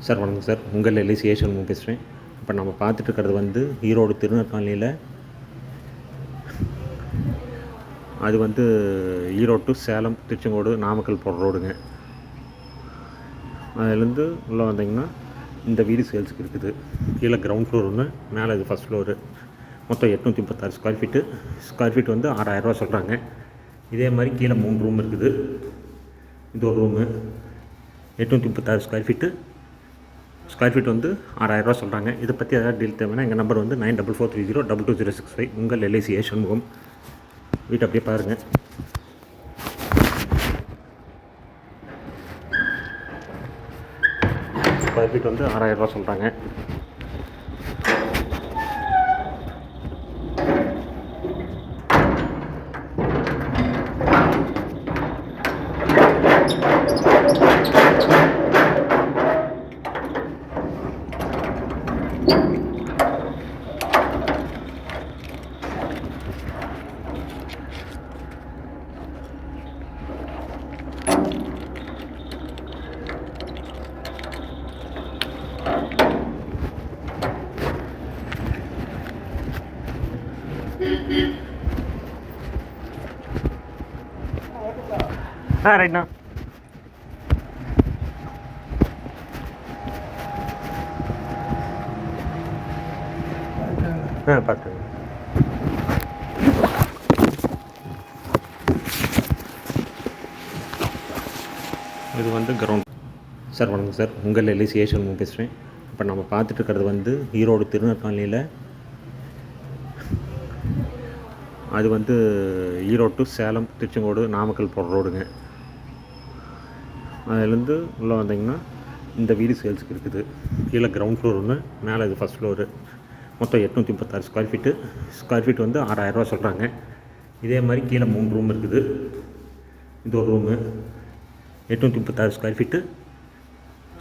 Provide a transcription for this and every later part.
Sir வணக்கம் sir. உங்கள் LIC ஏஷன் பேசுகிறேன். இப்போ நம்ம பார்த்துட்டு இருக்கிறது வந்து ஈரோடு திருநர் காலனியில், அது வந்து ஈரோடு டு சேலம், திருச்செங்கோடு, நாமக்கல் போகிற ரோடுங்க. அதுலேருந்து உள்ளே வந்தீங்கன்னா இந்த வீடு சேல்ஸுக்கு இருக்குது. கீழே கிரவுண்ட் ஃப்ளோர் ஒன்று, மேலே இது ஃபஸ்ட் ஃப்ளோரு. மொத்தம் 836 ஸ்கொயர் ஃபீட்டு. ஸ்கொயர் ஃபீட் வந்து 6000 சொல்கிறாங்க. இதே மாதிரி கீழே 3 ரூம் இருக்குது. இது ஒரு room. 836 square feet. Square feet வந்து 6000 சொல்கிறாங்க. இதை பற்றி ஏதாவது டீல் தேவைன்னா எங்கள் நம்பர் வந்து 9443022065. உங்கள் எல்ஐசி சண்முகம். வீட்டை அப்படியே பாருங்கள். ஸ்கொயர் ஃபீட் வந்து 6000 சொல்கிறாங்க. ரைட்ண்ணா. பார்த்துங்க. இது வந்து கிரவுண்ட். சார் வணக்கம் சார். உங்கள் எல்ஐசி சண்முகம் பேசுகிறேன். இப்போ நம்ம பார்த்துட்டு இருக்கிறது வந்து ஈரோடு திருநர் காலனியில், அது வந்து ஈரோடு டு சேலம், திருச்செங்கோடு, நாமக்கல் போகிற ரோடுங்க. அதுலேருந்து உள்ளே வந்தீங்கன்னா இந்த வீடு சேல்ஸுக்கு இருக்குது. கீழே கிரவுண்ட் ஃப்ளோர் ஒன்று, மேலே இது ஃபஸ்ட் ஃப்ளோரு. மொத்தம் 836 ஸ்கொயர் ஃபீட்டு. ஸ்கொயர் ஃபீட் வந்து 6000 சொல்கிறாங்க. இதே மாதிரி கீழே 3 ரூம் இருக்குது. இது ஒரு room. 836 square feet.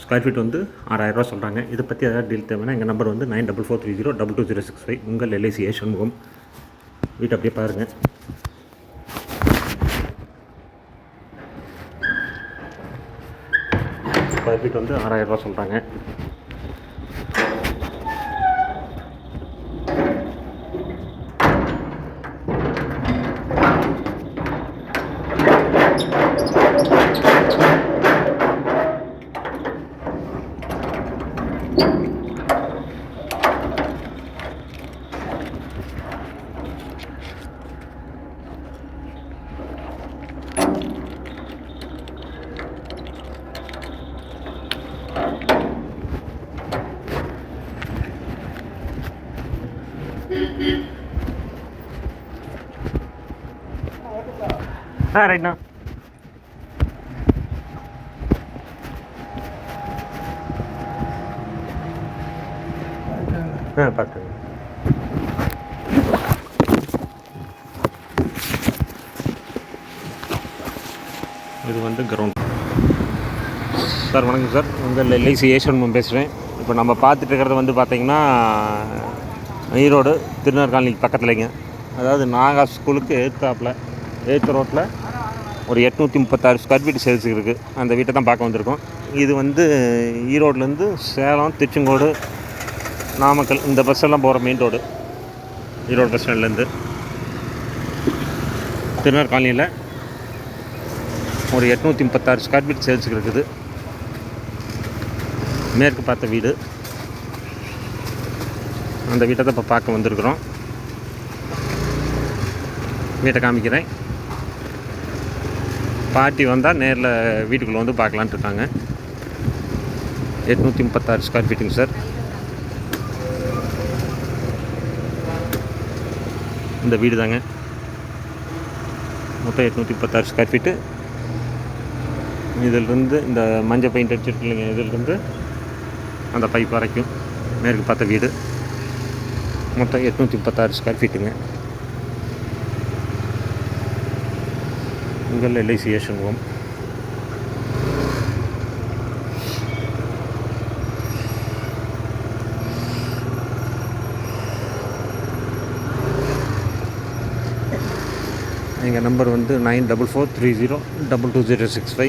Square feet வந்து 6000 சொல்கிறாங்க. இதை பற்றி ஏதாவது டீல் தேவைன்னா எங்கள் நம்பர் வந்து 9443022065. உங்கள் எல்ஐசி சண்முகம். வீட்டை அப்படியே பாருங்கள். ஸ்கொயர் ஃபீட் வந்து 6000 சொல்கிறாங்க. ரைட்ண்ணா. பார்த்துங்க. இது வந்து கிரவுண்ட். சார் வணக்கம் சார். உங்கள் எல்ஐசி சண்முகம் பேசுகிறேன். இப்போ நம்ம பார்த்துட்டு இருக்கிறது வந்து பார்த்திங்கன்னா ஈரோடு திருநர் காலனிக்கு பக்கத்துலேங்க. அதாவது நாகா ஸ்கூலுக்கு எய்த் ரோட்டில் ஒரு 836 ஸ்கொயர் ஃபீட் சேல்ஸுக்கு இருக்குது. அந்த வீட்டை தான் பார்க்க வந்திருக்கோம். இது வந்து ஈரோட்லேருந்து சேலம், திருச்செங்கோடு, நாமக்கல் இந்த பஸ்ஸெல்லாம் போகிற மெயின் ரோடு. ஈரோடு பஸ் ஸ்டாண்ட்லேருந்து திருநர் காலனியில் ஒரு 836 ஸ்கொயர் ஃபீட் சேல்ஸுக்கு இருக்குது. மேற்கு பார்த்த வீடு. அந்த வீட்டை தான் இப்போ பார்க்க வந்திருக்கிறோம். வீட்டை காமிக்கிறேன். பார்ட்டி வந்தால் நேரில் வீட்டுக்குள்ளே வந்து பார்க்கலான்ட்டு இருக்காங்க. 836 ஸ்கொயர் ஃபீட்டுங்க சார். இந்த வீடு தாங்க. மொத்தம் 836 ஸ்கொயர் ஃபீட்டு. இதிலிருந்து இந்த மஞ்சள் பெயிண்ட் அடிச்சிருக்கு இல்லைங்க, இதிலிருந்து அந்த பைப் வரைக்கும் மேற்கு பார்த்த வீடு. மொத்தம் 836 ஸ்கொயர் ஃபீட்டுங்க. உங்கள் எல்ஐசி சண்முகம். எங்கள் நம்பர் வந்து 9443022065.